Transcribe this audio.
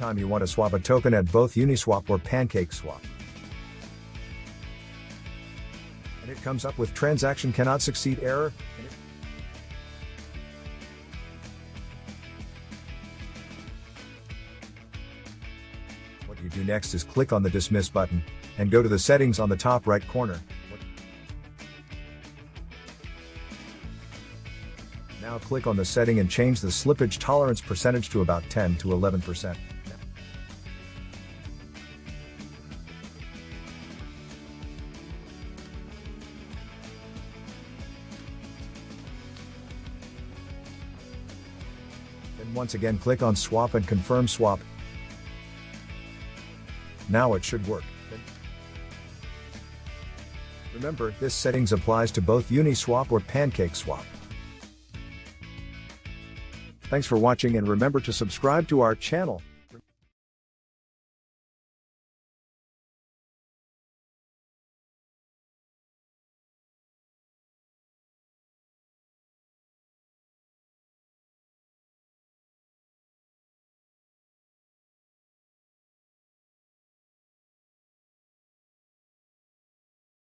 Anytime you want to swap a token at both Uniswap or pancakeswap, and it comes up with transaction cannot succeed error. What you do next is click on the dismiss button and go to the settings on the top right corner. Now click on the setting and change the slippage tolerance percentage to about 10 to 11%. Then once again click on swap and confirm swap. Now it should work. Remember, this settings applies to both Uniswap or pancakeswap. Thanks for watching and remember to subscribe to our channel.